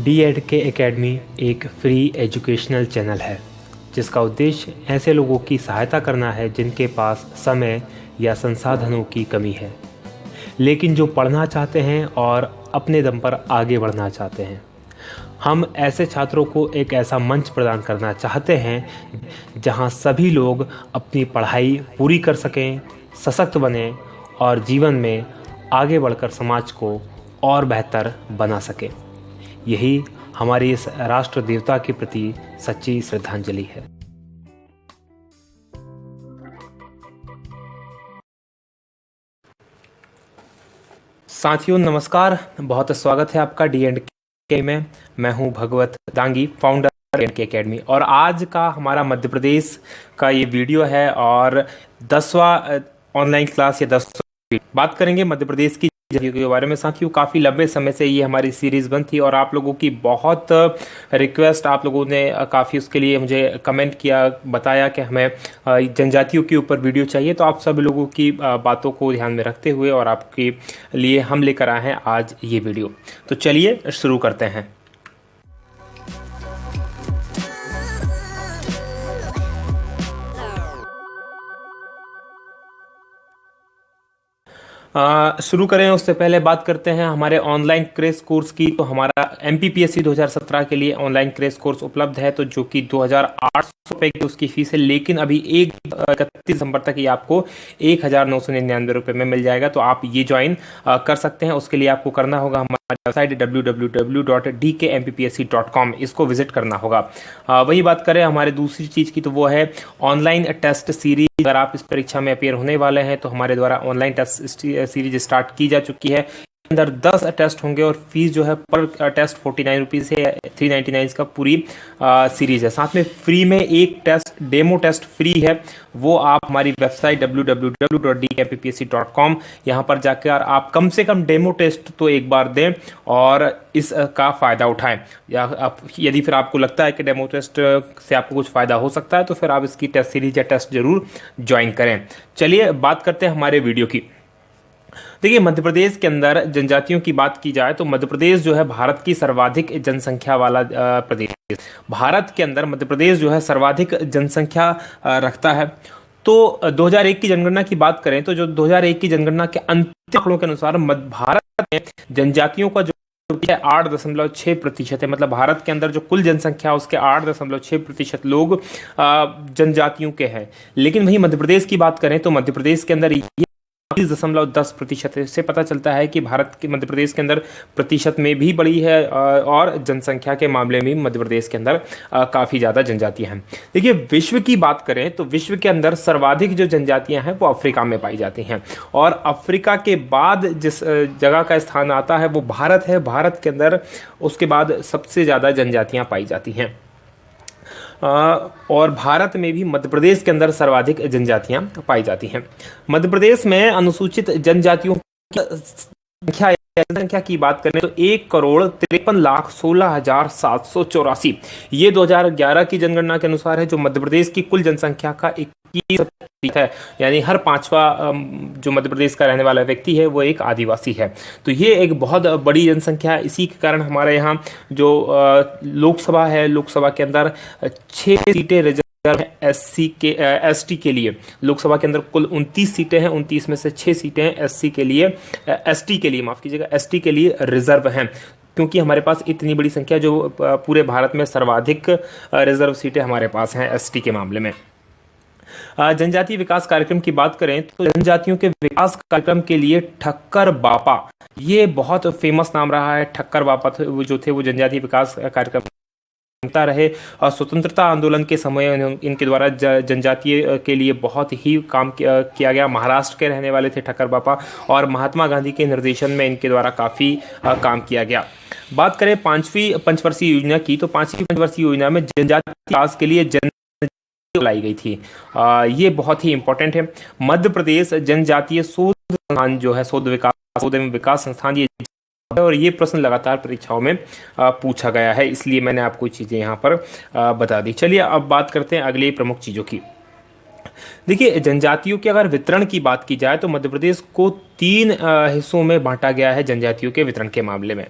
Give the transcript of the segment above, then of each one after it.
DED academy एक free educational channel है जिसका उद्देश्य ऐसे लोगों की सहायता करना है जिनके पास समय या संसाधनों की कमी है, लेकिन जो पढ़ना चाहते हैं और अपने दम पर आगे बढ़ना चाहते हैं। हम ऐसे छात्रों को एक ऐसा मंच प्रदान करना चाहते हैं जहां सभी लोग अपनी पढ़ाई पूरी कर सकें, सशक्त बने और जीवन में आगे बढ़कर समाज को और बेहतर बना सकें। यही हमारी इस राष्ट्र देवता के प्रति सच्ची श्रद्धांजलि है। साथियों नमस्कार, बहुत स्वागत है आपका DED में। मैं हूं भगवत दांगी, फाउंडर DED एकेडमी, और आज का हमारा मध्य प्रदेश का ये वीडियो है और 10वां ऑनलाइन क्लास या 10वां बात करेंगे मध्य प्रदेश की के बारे में। साथियों काफ़ी लंबे समय से ये हमारी सीरीज़ बंद थी और आप लोगों की बहुत रिक्वेस्ट, आप लोगों ने काफ़ी उसके लिए मुझे कमेंट किया, बताया कि हमें जनजातियों के ऊपर वीडियो चाहिए। तो आप सब लोगों की बातों को ध्यान में रखते हुए और आपके लिए हम लेकर आए हैं आज ये वीडियो। तो चलिए शुरू करते हैं। शुरू करें उससे पहले बात करते हैं हमारे ऑनलाइन क्रैश कोर्स की। तो हमारा MPPSC 2017 के लिए ऑनलाइन क्रैश कोर्स उपलब्ध है, तो जो कि 2800 रुपये की उसकी फीस है, लेकिन अभी 31 दिसंबर तक ये आपको 1999 रुपये में मिल जाएगा। तो आप ये ज्वाइन कर सकते हैं। उसके लिए आपको करना होगा हमारी वेबसाइट www.dkmpsc.com, इसको विजिट करना होगा। वही बात करें हमारे दूसरी चीज़ की, तो वो है ऑनलाइन टेस्ट सीरीज। अगर आप इस परीक्षा में अपेयर होने वाले हैं तो हमारे द्वारा ऑनलाइन टेस्ट सीरीज स्टार्ट की जा चुकी है। अंदर 10 टेस्ट होंगे और फीस जो है पर टेस्ट 49 रुपीज़ है, 399 का पूरी सीरीज है। साथ में फ्री में एक टेस्ट, डेमो टेस्ट फ्री है, वो आप हमारी वेबसाइट www.dkmpsc.com यहाँ पर जाकर आप कम से कम डेमो टेस्ट तो एक बार दें और इसका फ़ायदा उठाएं। या आप यदि फिर आपको लगता है कि डेमो टेस्ट से आपको कुछ फ़ायदा हो सकता है तो फिर आप इसकी टेस्ट सीरीज या टेस्ट जरूर ज्वाइन करें। चलिए बात करते हैं हमारे वीडियो की। देखिए, मध्य प्रदेश के अंदर जनजातियों की बात की जाए तो मध्य प्रदेश जो है भारत की सर्वाधिक जनसंख्या वाला प्रदेश। भारत के अंदर मध्य प्रदेश जो है सर्वाधिक जनसंख्या रखता है। तो 2001 की जनगणना की बात करें तो जो 2001 की जनगणना के अंतिम आंकड़ों के अनुसार भारत में जनजातियों का जो 8.6% है। मतलब भारत के अंदर जो कुल जनसंख्या है उसके 8.6% लोग जनजातियों के हैं। लेकिन वहीं मध्य प्रदेश की बात करें तो मध्य प्रदेश के अंदर 30.10% है। इससे पता चलता है कि भारत के मध्य प्रदेश के अंदर प्रतिशत में भी बड़ी है और जनसंख्या के मामले में मध्य प्रदेश के अंदर काफ़ी ज़्यादा जनजातियां हैं। देखिए, विश्व की बात करें तो विश्व के अंदर सर्वाधिक जो जनजातियां हैं वो अफ्रीका में पाई जाती हैं, और अफ्रीका के बाद जिस जगह का स्थान आता है वो भारत है। भारत के अंदर उसके बाद सबसे ज़्यादा जनजातियाँ पाई जाती हैं और भारत में भी मध्य प्रदेश के अंदर सर्वाधिक जनजातियां पाई जाती हैं। मध्य प्रदेश में अनुसूचित जनजातियों की जनसंख्या की बात करें तो 1,53,16,784, ये 2011 की जनगणना के अनुसार है, जो मध्य प्रदेश की कुल जनसंख्या का 21% है। यानी हर 5वां जो मध्य प्रदेश का रहने वाला व्यक्ति है वो एक आदिवासी है। तो ये एक बहुत बड़ी जनसंख्या है। इसी के कारण हमारे यहाँ जो लोकसभा है, लोकसभा के अंदर 6 सीटें रिजर्व ST के लिए। लोकसभा के अंदर कुल 29 सीटें हैं, 29 में से 6 सीटें ST के लिए ST के लिए रिजर्व हैं, क्योंकि हमारे पास इतनी बड़ी संख्या जो पूरे भारत में सर्वाधिक रिजर्व सीटें हमारे पास हैं ST के मामले में। जनजातीय विकास कार्यक्रम की बात करें तो जनजातियों के विकास कार्यक्रम के लिए ठक्कर बापा, ये बहुत फेमस नाम रहा है। ठक्कर बापा जो थे वो जनजातीय विकास कार्यक्रम रहे और स्वतंत्रता आंदोलन के समय इनके द्वारा जनजातीय के लिए बहुत ही काम किया गया। महाराष्ट्र के रहने वाले थे ठक्कर बापा और महात्मा गांधी के निर्देशन में इनके द्वारा काफ़ी काम किया गया। बात करें 5वीं पंचवर्षीय योजना की, तो 5वीं पंचवर्षीय योजना में जनजातीय विकास के लिए लाई गई थी। ये बहुत ही इंपॉर्टेंट है। मध्य प्रदेश जनजातीय शोध संस्थान जो है, शोध एवं विकास संस्थान, ये और ये प्रश्न लगातार परीक्षाओं में पूछा गया है, इसलिए मैंने आपको चीज़ें यहाँ पर बता दी। चलिए अब बात करते हैं अगली प्रमुख चीज़ों की। देखिए, जनजातियों के अगर वितरण की बात की जाए तो मध्य प्रदेश को तीन हिस्सों में बांटा गया है जनजातियों के वितरण के मामले में।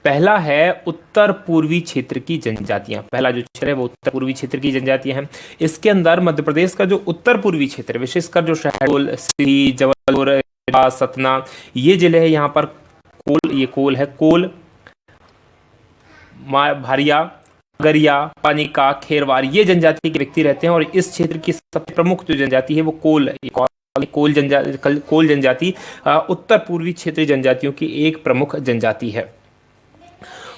पहला है उत्तर पूर्वी क्षेत्र की जनजातियां। पहला जो क्षेत्र है वो उत्तर पूर्वी क्षेत्र की जनजातियां हैं। इसके अंदर मध्य प्रदेश का जो उत्तर पूर्वी क्षेत्र, विशेषकर जो शहडोल, सीधी, जबलपुर, रीवा, सतना, ये जिले हैं, यहाँ पर कोल है, कोल, भारिया, गरिया, पानिका, खेरवार, ये जनजाति के व्यक्ति रहते हैं। और इस क्षेत्र की सबसे प्रमुख जो जनजाति है वो कोल जनजाति उत्तर पूर्वी क्षेत्रीय जनजातियों की एक प्रमुख जनजाति है।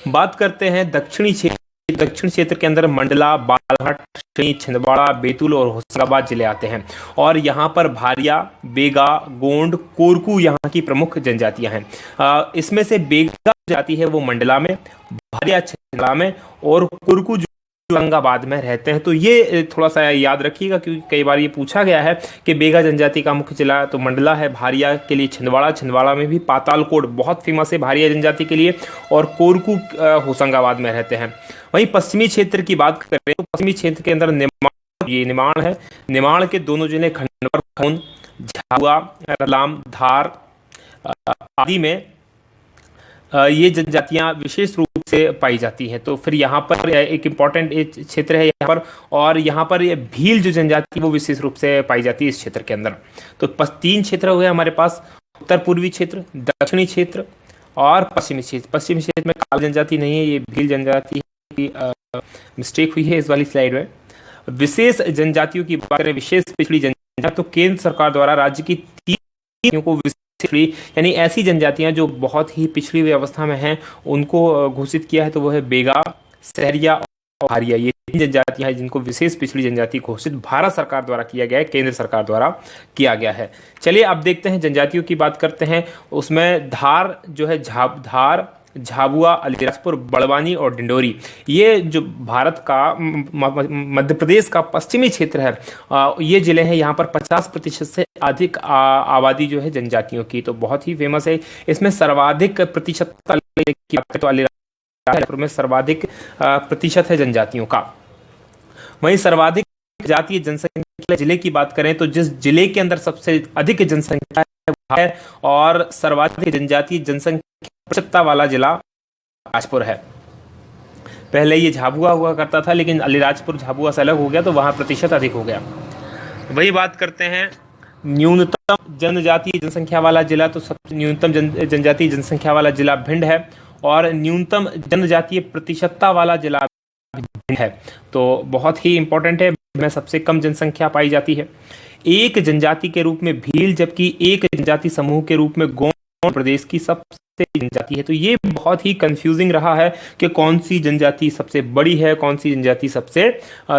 बात करते हैं दक्षिणी क्षेत्र। दक्षिण क्षेत्र के अंदर मंडला, बालाघाट, छिंदवाड़ा, बैतूल और होशंगाबाद जिले आते हैं। और यहाँ पर भारिया, बेगा, गोंड, कोरकू यहाँ की प्रमुख जनजातियां हैं। इसमें से बेगा जाति है वो मंडला में, भारिया छिंदवाड़ा में और कोरकू औरंगाबाद में रहते हैं। तो ये थोड़ा सा याद रखिएगा, क्योंकि कई बार ये पूछा गया है कि बेगा जनजाति का मुख्य जिला तो मंडला है, भारिया के लिए छिंदवाड़ा, छिंदवाड़ा में भी पातालकोट बहुत फेमस है भारिया जनजाति के लिए, और कोरकू होशंगाबाद में रहते हैं। वहीं पश्चिमी क्षेत्र की बात करें तो पश्चिमी क्षेत्र के अंदर निमाड़ है। निमाड़ के दोनों जिले खंडवा, खून, झाबुआ, रतलाम, धार आदि में ये जनजातियां विशेष रूप से पाई जाती हैं। तो फिर यहाँ पर एक इम्पॉर्टेंट क्षेत्र है यहाँ पर, और यहाँ पर ये भील जो जनजाति वो विशेष रूप से पाई जाती है इस क्षेत्र के अंदर। तो तीन क्षेत्र हो गए हमारे पास, उत्तर पूर्वी क्षेत्र, दक्षिणी क्षेत्र और पश्चिमी क्षेत्र। पश्चिमी क्षेत्र में काल जनजाति नहीं है, ये भील जनजाति की मिस्टेक हुई है इस वाली स्लाइड में। विशेष जनजातियों की बात करें, विशेष पिछड़ी जनजाति, तो केंद्र सरकार द्वारा राज्य की तीन को यानी ऐसी जनजातियां जो बहुत ही पिछड़ी हुई अवस्था में हैं उनको घोषित किया है। तो वो है बेगा, सहरिया और भारिया, ये तीन जनजातियां हैं जिनको विशेष पिछड़ी जनजाति घोषित भारत सरकार द्वारा किया गया है, केंद्र सरकार द्वारा किया गया है। चलिए अब देखते हैं जनजातियों की बात करते हैं। उसमें धार जो है, धार, झाबुआ, अलीराजपुर, बड़वानी और डिंडोरी, ये जो भारत का मध्य प्रदेश का पश्चिमी क्षेत्र है, ये जिले हैं। यहाँ पर 50% से अधिक आबादी जो है जनजातियों की, तो बहुत ही फेमस है। इसमें सर्वाधिक प्रतिशत की बात तो अलीराजपुर में सर्वाधिक प्रतिशत है जनजातियों का। वहीं सर्वाधिक जातीय जनसंख्या जिले की बात करें तो जिस जिले के अंदर सबसे अधिक जनसंख्या है और सर्वाधिक जनजातीय जनसंख्या प्रतिशतता वाला जिला अलीराजपुर है। पहले ये झाबुआ हुआ करता था, लेकिन अलीराजपुर झाबुआ से अलग हो गया तो वहां प्रतिशत अधिक हो गया। वही बात करते हैं न्यूनतम जनजातीय जनसंख्या वाला जिला, तो सबसे न्यूनतम जनजातीय जनसंख्या वाला जिला भिंड है, और न्यूनतम जनजातीय प्रतिशतता वाला जिला भिंड है। तो बहुत ही इंपॉर्टेंट है, में सबसे कम जनसंख्या पाई जाती है। एक जनजाति के रूप में भील, जबकि एक जनजाति समूह के रूप में गोंड प्रदेश की सबसे जनजाति है। तो ये बहुत ही कंफ्यूजिंग रहा है कि कौन सी जनजाति सबसे बड़ी है, कौन सी जनजाति सबसे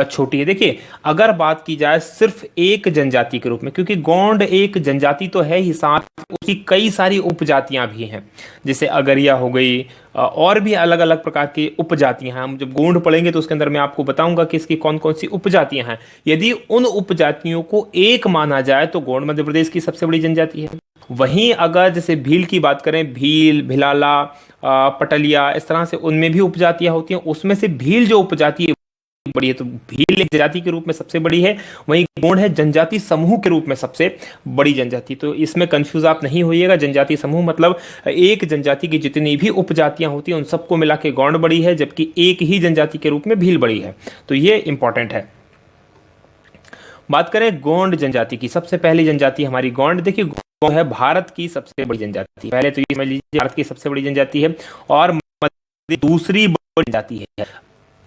छोटी है। देखिए, अगर बात की जाए सिर्फ एक जनजाति के रूप में, क्योंकि गोंड एक जनजाति तो है ही, साथ उसकी कई सारी उपजातियां भी हैं, जैसे अगरिया हो गई, और भी अलग अलग प्रकार की उपजातियां हैं। हम जब गोंड पढ़ेंगे तो उसके अंदर मैं आपको बताऊंगा कि इसकी कौन कौन सी उपजातियां हैं। यदि उन उपजातियों को एक माना जाए तो गोंड मध्य प्रदेश की सबसे बड़ी जनजाति है। वहीं अगर जैसे भील की बात करें, भील, भिलाला, पटलिया, इस तरह से उनमें भी उपजातियां होती हैं। उसमें से भील जो उपजाति है बड़ी है, तो भील एक जनजाति के रूप में सबसे बड़ी है। वहीं गोंड है जनजाति समूह के रूप में सबसे बड़ी जनजाति। तो इसमें कंफ्यूज आप नहीं होइएगा, जनजाति समूह मतलब एक जनजाति की जितनी भी उपजातियां होती हैं उन सबको मिला के गोंड बड़ी है, जबकि एक ही जनजाति के रूप में भील बड़ी है। तो ये इंपॉर्टेंट है। बात करें गोंड जनजाति की, सबसे पहली जनजाति हमारी गोंड। देखिए, गोंड है भारत की सबसे बड़ी जनजाति। पहले तो ये समझ लीजिए भारत की सबसे बड़ी जनजाति है, और दूसरी बड़ी जनजाति है।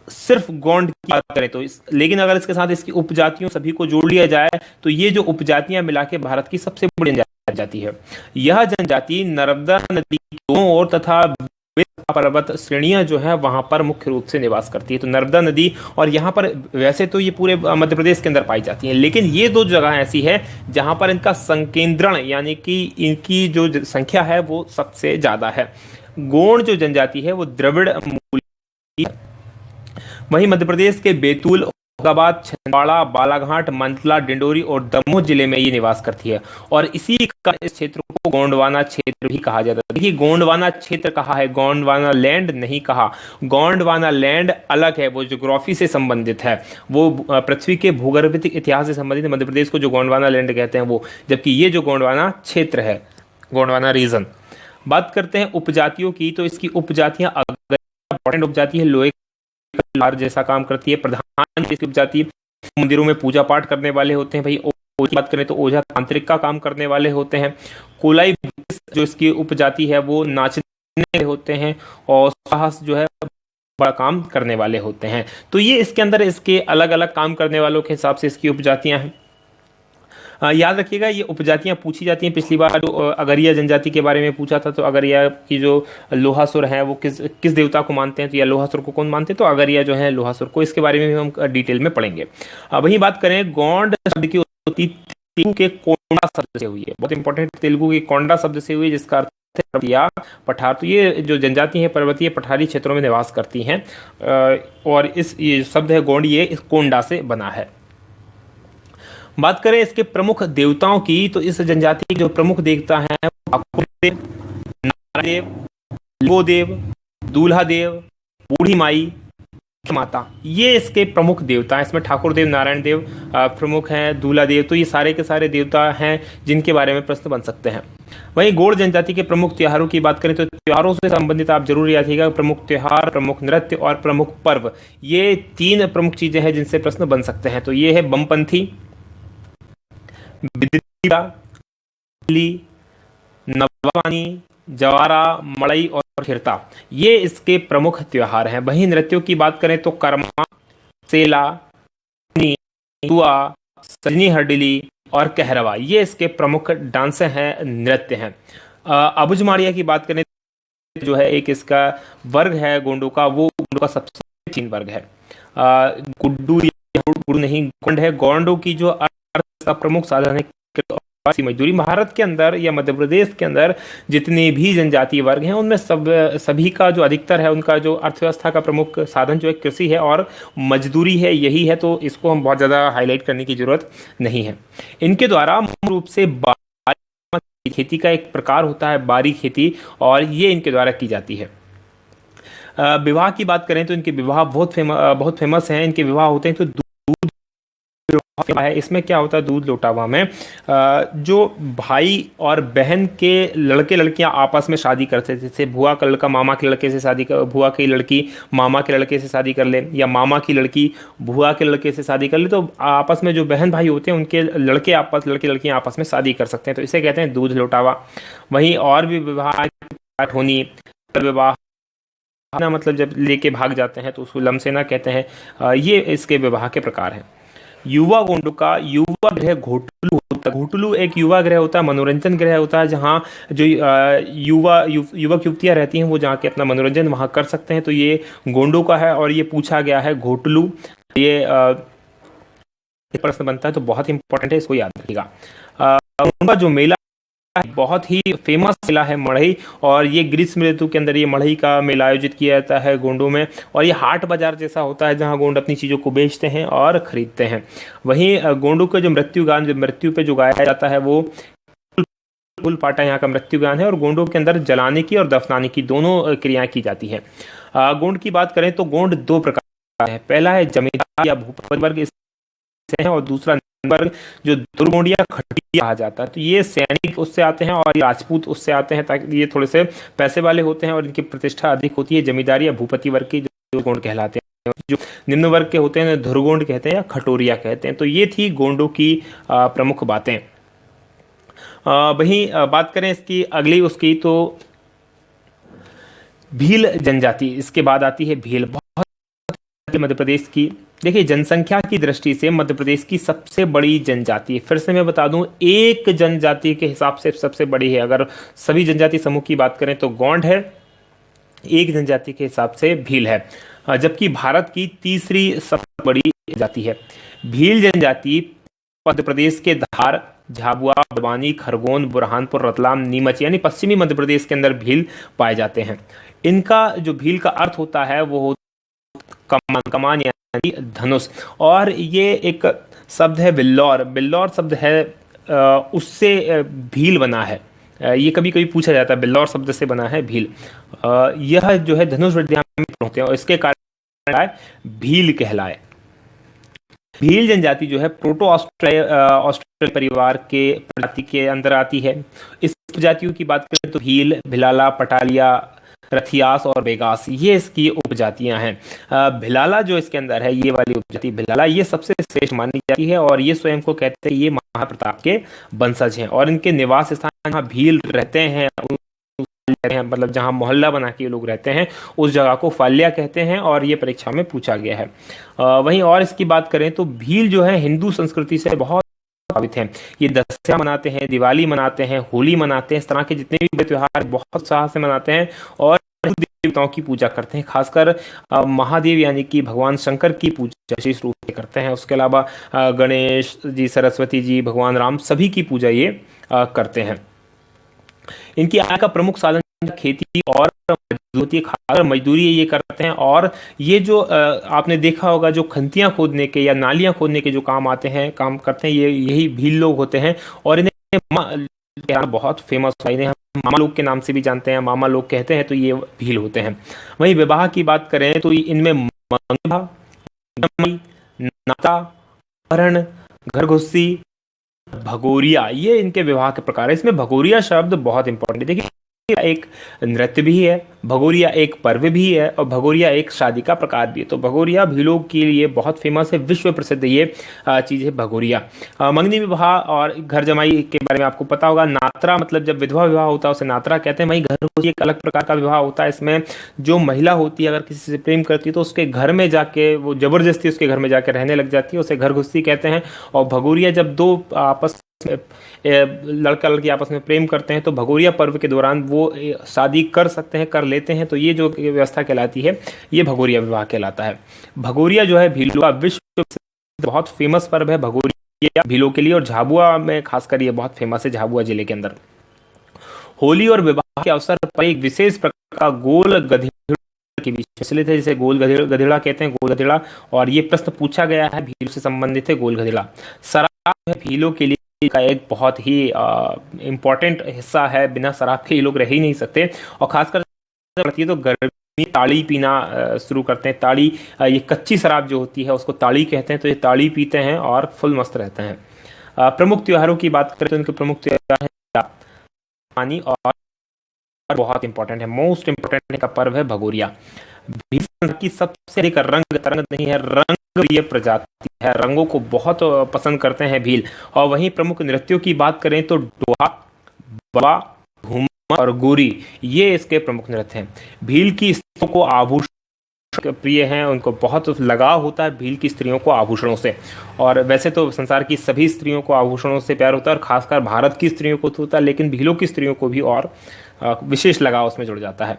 सिर्फ गोंड की बात करें तो लेकिन अगर इसके साथ इसकी उपजातियों सभी को जोड़ लिया जाए तो ये जो उपजातियां मिला के भारत की सबसे बड़ी जनजाति है। यह जनजाति नर्मदा नदी की दोनों ओर तथा पर्वत श्रेणियां जो है वहां पर मुख्य रूप से निवास करती है। तो नर्मदा नदी, और यहाँ पर वैसे तो ये पूरे मध्य प्रदेश के अंदर पाई जाती है, लेकिन ये दो जगह ऐसी है जहां पर इनका संकेंद्रण यानी कि इनकी जो संख्या है वो सबसे ज्यादा है। गोंड जो जनजाति है वो द्रविड़ मूल की है। वहीं मध्य प्रदेश के बैतूल औरंगाबाद, छिंदवाड़ा, बालाघाट, मंडला, डिंडोरी और दमोह जिले में ये निवास करती है। और इसी का इस क्षेत्र को गोंडवाना क्षेत्र भी कहा जाता है। देखिए गोंडवाना क्षेत्र कहा है, गोंडवाना लैंड नहीं कहा। गोंडवाना लैंड अलग है, वो ज्योग्राफी से संबंधित है, वो पृथ्वी के भूगर्भीय इतिहास से संबंधित मध्य प्रदेश को जो गोंडवाना लैंड कहते हैं वो, जबकि ये जो गोंडवाना क्षेत्र है, गोंडवाना रीजन। बात करते हैं उपजातियों की, तो इसकी उपजातियां इंपॉर्टेंट उपजाति है, लोहे लार जैसा काम करती है। प्रधान इसकी उपजाति मंदिरों में पूजा पाठ करने वाले होते हैं भाई। ओझा की बात करें तो ओझा तांत्रिक का काम करने वाले होते हैं। कोलाई जो इसकी उपजाति है वो नाचने होते हैं, और साहस जो है बड़ा काम करने वाले होते हैं। तो ये इसके अंदर इसके अलग अलग काम करने वालों के हिसाब से इसकी उपजातियां हैं। याद रखिएगा ये उपजातियां पूछी जाती हैं। पिछली बार जो अगरिया जनजाति के बारे में पूछा था, तो अगरिया की जो लोहासुर है वो किस किस देवता को मानते हैं, तो या लोहासुर को कौन मानते हैं, तो अगरिया जो है लोहासुर को। इसके बारे में भी हम डिटेल में पढ़ेंगे। वहीं बात करें गोंड शब्द की उत्पत्ति तेलुगु के कोंडा शब्द से हुई है। बहुत इंपॉर्टेंट, तेलुगु के कोंडा शब्द से हुई है, जिसका अर्थ है पर्वतीय पठार। तो ये जो जनजाति है पर्वतीय पठारी क्षेत्रों में निवास करती हैं, और इस ये शब्द है गोंड, ये इस कोंडा से बना है। बात करें इसके प्रमुख देवताओं की, तो इस जनजाति के जो प्रमुख देवता हैं ठाकुर देव, नारायण देव, लिंगो देव, दूल्हा देव, बूढ़ी माई, माता, ये इसके प्रमुख देवता हैं। इसमें ठाकुर देव, नारायण देव प्रमुख हैं, दूल्हा देव, तो ये सारे के सारे देवता हैं जिनके बारे में प्रश्न बन सकते हैं। वहीं गौड़ जनजाति के प्रमुख त्योहारों की बात करें तो त्योहारों से संबंधित आप जरूर याद रखिएगा, प्रमुख त्योहार, प्रमुख नृत्य और प्रमुख पर्व, ये तीन प्रमुख चीजें हैं जिनसे प्रश्न बन सकते हैं। तो ये है बमपंथी, बिद्रीरा, नवानी, जवारा, मड़ई और खिरता, ये इसके प्रमुख त्योहार हैं। वहीं नृत्यों की बात करें तो कर्मा, सेला, दुआ, सजनी हरडिली और कहरवा, ये इसके प्रमुख डांस हैं, नृत्य हैं। अबुझमाड़िया की बात करें जो है एक इसका वर्ग है गोंडों का, वो गोंडों का सबसे प्राचीन वर्ग है। गुड्डू गुरु नहीं गोंड है। गोंडों की जो अर्थ का प्रमुख साधन है मजदूरी। भारत के अंदर या मध्य प्रदेश के अंदर जितने भी जनजातीय वर्ग हैं उनमें सभी का जो अधिकतर है उनका जो अर्थव्यवस्था का प्रमुख साधन जो है कृषि है और मजदूरी है, यही है। तो इसको हम बहुत ज़्यादा हाईलाइट करने की जरूरत नहीं है। इनके द्वारा मुख्य रूप से खेती का एक प्रकार होता है बारी खेती, और ये इनके द्वारा की जाती है। विवाह की बात करें तो इनके विवाह बहुत फेमस हैं। इनके विवाह होते हैं तो है। इसमें क्या होता है, दूध लोटावा में जो भाई और बहन के लड़के लड़कियां आपस में शादी करते थे, जैसे बुआ का लड़का मामा के लड़के से शादी कर, बुआ की लड़की मामा के लड़के से शादी कर ले, या मामा की लड़की बुआ के लड़के से शादी कर ले, तो आपस में जो बहन भाई होते हैं उनके लड़के लड़कियां आपस में शादी कर सकते हैं, तो इसे कहते हैं दूध लोटावा। वहीं और भी विवाह होनी, विवाह ना मतलब जब लेके भाग जाते हैं तो उसको लमसेना कहते हैं। ये इसके विवाह के प्रकार हैं। युवा गोंडों का युवा गृह घोटलू होता है। घोटलू एक युवा गृह होता है, मनोरंजन गृह होता है, जहाँ जो युवक युवतियां रहती हैं वो जाके अपना मनोरंजन वहाँ कर सकते हैं। तो ये गोंडों का है और ये पूछा गया है घोटलू। ये प्रश्न बनता है तो बहुत इंपॉर्टेंट है, इसको याद रखिएगा। जो मेला बहुत ही फेमस मेला है मढ़ई, और ये ग्रीष्म ऋतु के अंदर ये मढ़ई का मेला आयोजित किया जाता है गोंडों में, और ये हाट बाजार जैसा होता है जहां गोंड अपनी चीज़ों को बेचते हैं और खरीदते हैं। वहीं गोंडों का जो मृत्यु गान, जो मृत्यु पे जो गाया जाता है वो फूल पाटा यहाँ का मृत्यु गान है, और गोंडों के अंदर जलाने की और दफनाने की दोनों क्रियाएं की जाती हैं। गोंड की बात करें तो गोंड दो प्रकार का है। पहला है जमींदार या भूपति वर्ग है, और दूसरा वर्ग जो दुर्गोंडिया खटिया कहा जाता है। तो ये सैनिक उससे आते हैं और ये राजपूत उससे आते हैं, ताकि ये थोड़े से पैसे वाले होते हैं और इनकी प्रतिष्ठा अधिक होती है। जमींदारी या भूपति वर्ग के जो गोंड कहलाते हैं, जो निम्न वर्ग के होते हैं धुरगोंड कहते हैं या खटोरिया कहते हैं। तो ये थी गोंडों की प्रमुख बातें। वहीं बात करें इसकी अगली उसकी तो भील जनजाति, इसके बाद आती है भील। मध्य प्रदेश की देखिए जनसंख्या की दृष्टि से मध्य प्रदेश की सबसे बड़ी जनजाति है। फिर से मैं बता दूं, एक जनजाति के हिसाब से सबसे बड़ी है। अगर सभी जनजाति समूह की बात करें तो गोंड है, एक जनजाति के हिसाब से भील है, जबकि भारत की तीसरी सबसे बड़ी जनजाति है। भील जनजाति मध्य प्रदेश के धार, झाबुआ, बड़वानी, खरगोन, बुरहानपुर, रतलाम, नीमच यानी पश्चिमी मध्य प्रदेश के अंदर भील पाए जाते हैं। इनका जो भील का अर्थ होता है वो कमान, कमान यानी धनुष। और ये एक शब्द है बिल्लौर, बिल्लौर शब्द है उससे भील बना है। ये कभी कभी पूछा जाता है, बिल्लौर शब्द से बना है भील। यह जो है धनुष विद्या में होते हैं और इसके कारण भील कहलाए। भील जनजाति जो है प्रोटो ऑस्ट्रेलिया परिवार के प्रजाति के अंदर आती है। इस प्रजातियों की बात करें तो भील, भिलाला, पटालिया, रथियास और बेगास, ये इसकी उपजातियां हैं। भिलाला जो इसके अंदर है, ये वाली उपजाति भिलाला, ये सबसे श्रेष्ठ मानी जाती है और ये स्वयं को कहते हैं ये महाप्रताप के वंशज हैं। और इनके निवास स्थान जहाँ भील रहते हैं, मतलब जहां मोहल्ला बना के लोग रहते हैं, उस जगह को फाल्या कहते हैं और ये परीक्षा में पूछा गया है। वहीं और इसकी बात करें तो भील जो है हिंदू संस्कृति से बहुत प्रभावित हैं। ये दशहरा मनाते हैं, दिवाली मनाते हैं, होली मनाते हैं, इस तरह के जितने भी बड़े त्योहार बहुत उत्साह से मनाते हैं और देवताओं की पूजा करते हैं। खासकर महादेव यानी कि भगवान शंकर की पूजा विशेष रूप से करते हैं। उसके अलावा गणेश जी, सरस्वती जी, भगवान राम, सभी की पूजा ये करते हैं। इनकी आय का प्रमुख साधन खेती और मजदूरी ये करते हैं। और ये जो आपने देखा होगा जो खंतियां खोदने के या नालियां खोदने के जो काम करते हैं, ये यही भील लोग होते हैं। और इन्हें बहुत फेमस है, इन्हें हम मामा लोग के नाम से भी जानते हैं, मामा लोग कहते हैं, तो ये भील होते हैं। वहीं विवाह की बात करें तो इनमें नाता, हरण, घरघुस्सी, भगोरिया, ये इनके विवाह के प्रकार है। इसमें भगोरिया शब्द बहुत इंपॉर्टेंट है। देखिए, एक नृत्य भी है, भगोरिया एक पर्व भी है और भगोरिया एक शादी का प्रकार भी है। तो भगोरिया भीलों के लिए बहुत फेमस है, विश्व प्रसिद्ध ये चीज़ है भगोरिया। मंगनी विवाह और घर जमाई के बारे में आपको पता होगा। नात्रा मतलब जब विधवा विवाह होता है उसे नात्रा कहते हैं। वहीं घर एक अलग प्रकार का विवाह होता है। इसमें जो महिला होती है अगर किसी से प्रेम करती है तो उसके घर में जाके, वो जबरदस्ती उसके घर में जाके रहने लग जाती है, उसे घर घुस्सी कहते हैं। और भगोरिया जब दो आपस लड़का लड़की आपस में प्रेम करते हैं तो भगोरिया पर्व के दौरान वो शादी कर सकते हैं, कर लेते हैं। तो ये जो व्यवस्था कहलाती है ये भगोरिया विवाह कहलाता है। भगोरिया जो है भीलों का विश्व बहुत फेमस पर्व है भगोरिया भीलों के लिए। और झाबुआ में खासकर ये बहुत फेमस है, झाबुआ जिले के अंदर। होली और विवाह के अवसर पर एक विशेष प्रकार का गोल गधेड़ा के बीच प्रचलित है, जिसे गोल गधेड़ा कहते हैं, गोल गधेड़ा। और ये प्रश्न पूछा गया है, भीलों से संबंधित है गोल गधेड़ा। शराब भीलों के लिए का एक बहुत ही इम्पोर्टेंट हिस्सा है, बिना शराब के ये लोग रह ही नहीं सकते। और खासकर तो गर्मी ताड़ी पीना शुरू करते हैं। ताड़ी, ये कच्ची शराब जो होती है उसको ताड़ी कहते हैं। तो ये ताड़ी पीते हैं और फुल मस्त रहते हैं। प्रमुख त्योहारों की बात करें तो इनके प्रमुख त्योहार है पानी और बहुत इंपॉर्टेंट है, मोस्ट इंपॉर्टेंट का पर्व है भगोरिया। भील की सबसे अधिक रंग तरंग नहीं है, रंग प्रिय प्रजाति है, रंगों को बहुत पसंद करते हैं भील। और वहीं प्रमुख नृत्यों की बात करें तो डोहा, बवा, घूमर और गोरी, ये इसके प्रमुख नृत्य हैं। भील की स्त्रियों को आभूषण प्रिय हैं, उनको बहुत लगाव होता है भील की स्त्रियों को आभूषणों से। और वैसे तो संसार की सभी स्त्रियों को आभूषणों से प्यार होता है और खासकर भारत की स्त्रियों को होता है, लेकिन भीलों की स्त्रियों को भी और विशेष लगाव उसमें जुड़ जाता है।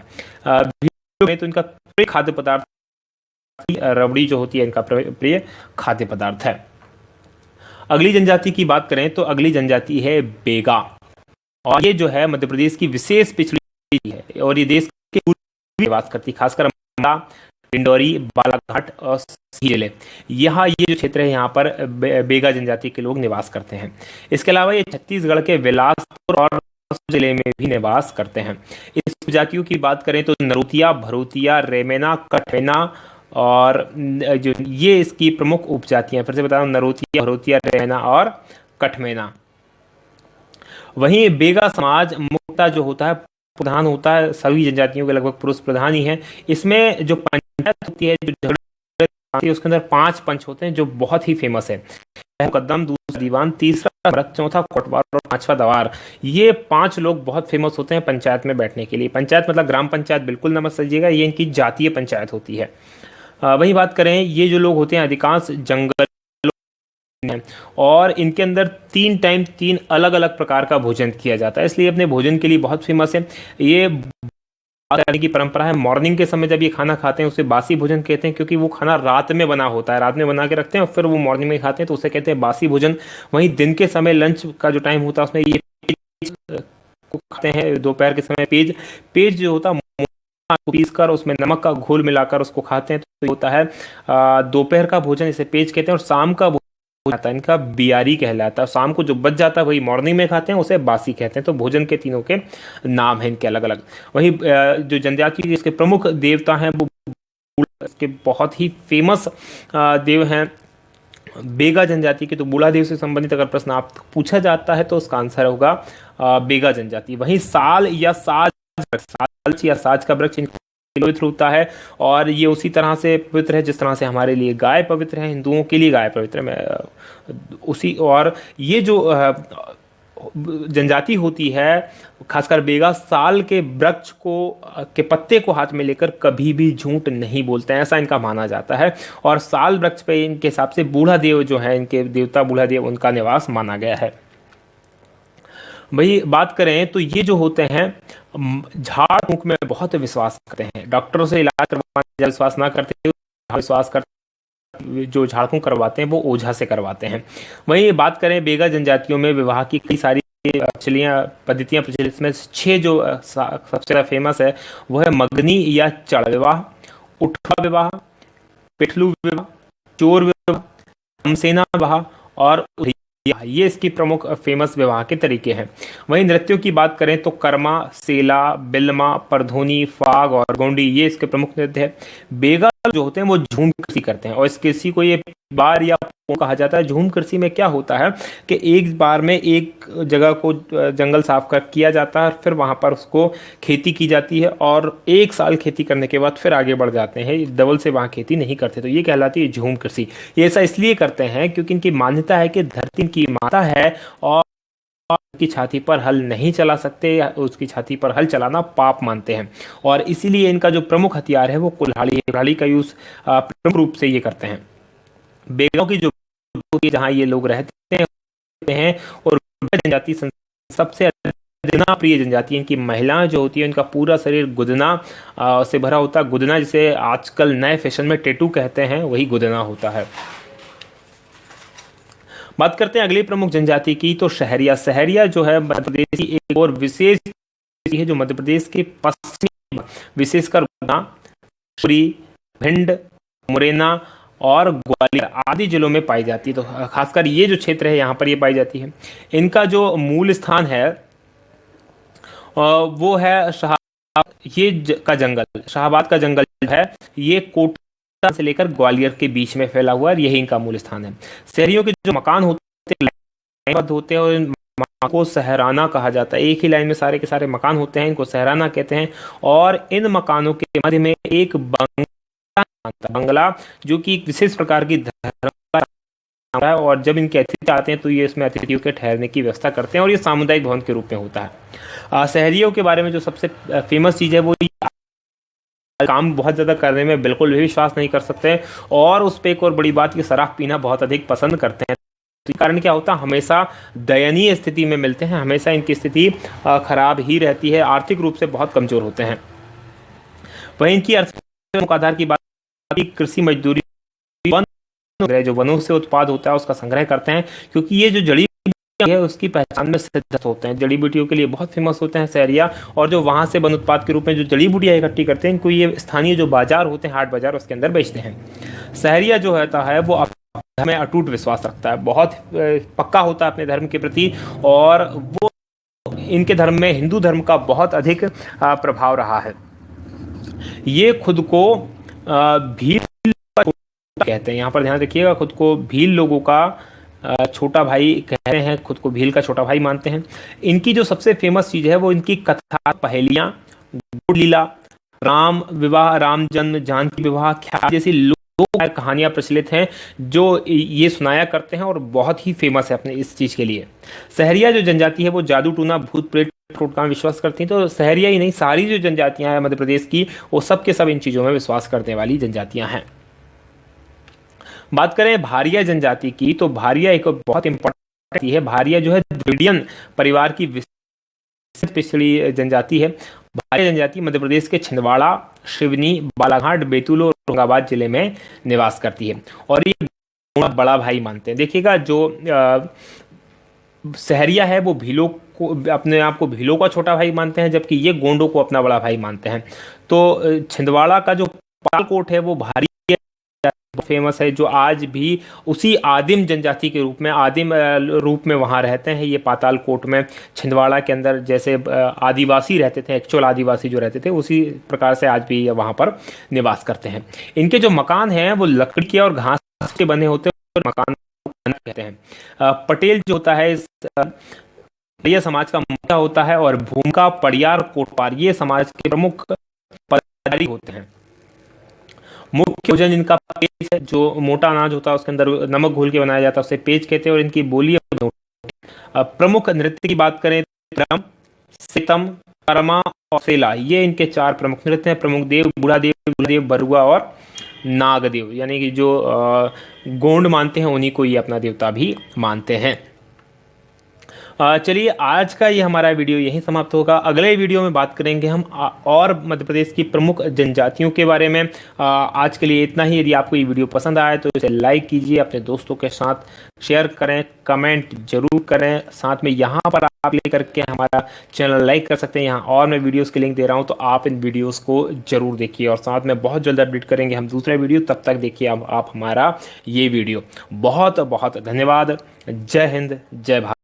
भीलों में तो इनका प्रिय खाद्य पदार्थ रबड़ी जो होती है इनका प्रिय खाद्य पदार्थ है। अगली जनजाति की बात करें तो अगली जनजाति है बेगा। और ये जो है मध्य प्रदेश की विशेष पिछड़ी है और ये देश के पूर्वी निवास करती, खासकर डिंडोरी, बालाघाट और जिले, यहाँ ये जो क्षेत्र है यहाँ पर बेगा जनजाति के लोग निवास करते हैं। इसके अलावा ये छत्तीसगढ़ के बिलासपुर और जिले में भी निवास करते हैं। इस प्रजातियों की बात करें तो नरोतिया, भरोतिया, रेमेना, कठमेना और जो ये इसकी प्रमुख उपजातियां, फिर से बता रहा हूं, नरोतिया, भरोतिया, रेमेना और कठमेना। वहीं बेगा समाज मुख्यतः जो होता है प्रधान होता है, सभी जनजातियों के लगभग पुरुष प्रधान ही हैं। इसमें जो पंचायत होती है, जो झगड़े उसके अंदर 5 पंच होते हैं जो बहुत ही फेमस है। मुकद्दम, दूसरा दीवान, तीसरा भरत, चौथा कोटवार और 5वां दवार। ये 5 लोग बहुत फेमस होते हैं पंचायत में बैठने के लिए। पंचायत मतलब ग्राम पंचायत बिल्कुल न मत समझिएगा, ये इनकी जातीय पंचायत होती है। वही बात करें, ये जो लोग होते हैं अधिकांश जंगल और इनके अंदर 3 टाइम 3 अलग अलग प्रकार का भोजन किया जाता है, इसलिए अपने भोजन के लिए बहुत फेमस है। ये की परंपरा है, मॉर्निंग के समय जब ये खाना खाते हैं उसे बासी भोजन कहते हैं, क्योंकि वो खाना रात में बना होता है, रात में बना के रखते हैं और फिर वो मॉर्निंग में खाते हैं, तो उसे कहते हैं बासी भोजन। वहीं दिन के समय लंच का जो टाइम होता है उसमें ये खाते हैं। दोपहर के समय पेज जो होता है को पीस कर उसमें नमक का घोल मिलाकर उसको खाते हैं तो ये होता है दोपहर का भोजन, इसे पेज कहते हैं। और शाम का भोजन आता है इनका बियारी कहलाता है। शाम को जो बच जाता है वही मॉर्निंग में खाते हैं, उसे बासी कहते हैं। तो भोजन के तीनों के नाम हैं इनके अलग अलग। वही जो जनजाति इसके प्रमुख देवता हैं वो के बहुत ही फेमस देव हैं बेगा जनजाति के। तो बूढ़ा देव से संबंधित अगर प्रश्न आप पूछा जाता है तो उसका आंसर होगा बेगा जनजाति। वहीं साल या साज का वृक्ष पवित्र होता है और ये उसी तरह से पवित्र है जिस तरह से हमारे लिए गाय पवित्र है, हिंदुओं के लिए गाय पवित्र है उसी। और ये जो जनजाति होती है खासकर बेगा, साल के वृक्ष को के पत्ते को हाथ में लेकर कभी भी झूठ नहीं बोलते हैं, ऐसा इनका माना जाता है। और साल वृक्ष पे इनके हिसाब से बूढ़ा देव जो है, इनके देवता बूढ़ा देव, उनका निवास माना गया है। वही बात करें तो ये जो होते हैं झाड़ फूंक में बहुत विश्वास करते हैं। डॉक्टरों से इलाज करवाने विश्वास ना करते, विश्वास करते जो झाड़ फूंक करवाते हैं वो ओझा से करवाते हैं। वहीं बात करें बेगा जनजातियों में विवाह की कई सारी पद्धतियां प्रचलित, इसमें 6 जो सबसे ज्यादा फेमस है वो है मगनी या चढ़ विवाह, उठवा विवाह, पिठलू विवाह, चोर विवाह, हमसेना विवाह और ये इसकी प्रमुख फेमस विवाह के तरीके हैं। वहीं नृत्यों की बात करें तो कर्मा, सेला, बिल्मा, परधोनी, फाग और गोंडी ये इसके प्रमुख नृत्य है। बेगा जो होते हैं वो झूम कृषि करते हैं और इस कृषि को ये बार या कहा जाता है। झूम कृषि में क्या होता है कि एक बार में एक जगह को जंगल साफ कर किया जाता है, फिर वहां पर उसको खेती की जाती है और 1 साल खेती करने के बाद फिर आगे बढ़ जाते हैं, डबल से वहां खेती नहीं करते। तो ये कहलाती है झूम कृषि। ये ऐसा इसलिए करते हैं क्योंकि इनकी मान्यता है कि धरती की माता है और उसकी छाती पर हल नहीं चला सकते, उसकी छाती पर हल चलाना पाप मानते हैं। और इसीलिए इनका जो प्रमुख हथियार है वो कुल्हाड़ी है। कुल्हाड़ी का यूज प्रमुख रूप से ये करते हैं। बेगाओं की जो जहाँ ये लोग रहते हैं और जनजाति सबसे गुदना प्रिय जनजाति, इनकी महिलाएं जो होती है इनका पूरा शरीर गुदना से भरा होता है। गुदना जिसे आजकल नए फैशन में टैटू कहते हैं, वही गुदना होता है। बात करते हैं अगली प्रमुख जनजाति की, तो शहरिया। शहरिया जो है मध्य प्रदेश की एक और विशेष है जो मध्य प्रदेश के पश्चिमी विशेषकर भिंड, मुरैना और ग्वालियर आदि जिलों में पाई जाती है। तो खासकर ये जो क्षेत्र है यहाँ पर ये पाई जाती है। इनका जो मूल स्थान है वो है शाहबाद का जंगल है। ये कोटा से लेकर ग्वालियर के बीच में फैला हुआ है, यही इनका मूल स्थान है। शहरियों के जो मकान होते हैं और इन मकान को सहराना कहा जाता है। एक ही लाइन में सारे के सारे मकान होते हैं, इनको सहराना कहते हैं। और इन मकानों के मध्य में एक बंगला जो कि एक विशेष प्रकार की धर्म है और जब इनके अतिथि आते हैं तो ये इसमें अतिथियों के ठहरने की व्यवस्था करते हैं और ये सामुदायिक भवन के रूप में होता है। शहरियों के बारे में जो सबसे फेमस चीज़ है वो काम बहुत ज़्यादा करने में बिल्कुल भी विश्वास नहीं कर सकते और उस पर एक और बड़ी बात, ये शराब पीना बहुत अधिक पसंद करते हैं। तो कारण क्या होता है, हमेशा दयनीय स्थिति में मिलते हैं, हमेशा इनकी स्थिति खराब ही रहती है, आर्थिक रूप से बहुत कमजोर होते हैं। वहीं इनकी अर्थव्यवस्था आधार की बात, कृषि मजदूरी, जो वनों से उत्पाद होता है उसका संग्रह करते हैं क्योंकि ये जो जड़ी है उसकी पहचान में सिद्ध होते हैं। जड़ी बूटियों के लिए बहुत फेमस होते हैं शहरिया। और जो वहां से वन उत्पाद के रूप में जो जड़ी बूटियां इकट्ठी करते हैं इनको ये स्थानीय जो बाजार होते हैं, हाट बाजार, उसके अंदर बेचते हैं। शहरिया जो होता है वो धर्म में अटूट विश्वास रखता है, बहुत पक्का होता है अपने धर्म के प्रति और वो इनके धर्म में हिंदू धर्म का बहुत अधिक प्रभाव रहा है। ये खुद को भील कहते हैं, यहाँ पर ध्यान रखिएगा, खुद को भील लोगों का छोटा भाई कहते हैं, खुद को भील का छोटा भाई मानते हैं। इनकी जो सबसे फेमस चीज है वो इनकी कथा, पहेलियां, गुड़ लीला, राम विवाह, राम जन्म, जानकी विवाह, ख्याल जैसी लोक कहानियां प्रचलित हैं जो ये सुनाया करते हैं और बहुत ही फेमस है अपने इस चीज के लिए। शहरिया जो जनजाति है वो जादू टूना, भूत प्रेत टोटका में विश्वास करती हैं। तो शहरिया ही नहीं, सारी जो जनजातियां हैं मध्य प्रदेश की वो सब के सब इन चीजों में विश्वास करने वाली जनजातियां हैं। बात करें भारिया जनजाति की, तो भारिया एक बहुत इंपॉर्टेंट है। भारिया जो है द्रविडियन परिवार की पिछड़ी जनजाति है। भारिया जनजाति मध्य प्रदेश के छिंदवाड़ा, सिवनी, बालाघाट, बैतूल और औरंगाबाद जिले में निवास करती है और ये बड़ा भाई मानते हैं। देखिएगा जो सहरिया है वो भीलों को, अपने आप को भीलों का छोटा भाई मानते हैं, जबकि ये गोंडों को अपना बड़ा भाई मानते हैं। तो छिंदवाड़ा का जो पातालकोट है वो भारी फेमस है, जो आज भी उसी आदिम जनजाति के रूप में, आदिम रूप में वहाँ रहते हैं। ये पातालकोट में छिंदवाड़ा के अंदर जैसे आदिवासी रहते थे, एक्चुअल आदिवासी जो रहते थे, उसी प्रकार से आज भी वहाँ पर निवास करते हैं। इनके जो मकान हैं वो लकड़ी के और घास के बने होते हैं, और मकान कहते हैं। पटेल जो होता है इस पड़िया समाज का मुखिया होता है, और भूमका, पड़ियार, कोटवार ये समाज के प्रमुख पदाधिकारी होते हैं। मुख्य भोजन इनका पेज है, जो मोटा अनाज होता है उसके अंदर नमक घोल के बनाया जाता है, उसे पेज कहते हैं। और इनकी बोली प्रमुख नृत्य की बात करें तो त्रम, सितम, कर्मा और सेला, ये इनके चार प्रमुख नृत्य हैं। प्रमुख देव बूढ़ा देव, बरुआ और नागदेव, यानी कि जो गोंड मानते हैं उन्हीं को ये अपना देवता भी मानते हैं। चलिए आज का ये हमारा वीडियो यहीं समाप्त होगा। अगले वीडियो में बात करेंगे हम और मध्य प्रदेश की प्रमुख जनजातियों के बारे में। आज के लिए इतना ही। यदि आपको ये वीडियो पसंद आया तो इसे लाइक कीजिए, अपने दोस्तों के साथ शेयर करें, कमेंट जरूर करें। साथ में यहाँ पर आप लेकर के हमारा चैनल लाइक कर सकते हैं। यहाँ और मैं वीडियोस के लिंक दे रहा हूँ, तो आप इन वीडियोस को जरूर देखिए। और साथ में बहुत जल्द अपडेट करेंगे हम दूसरा वीडियो, तब तक देखिए आप हमारा ये वीडियो। बहुत बहुत धन्यवाद। जय हिंद, जय भारत।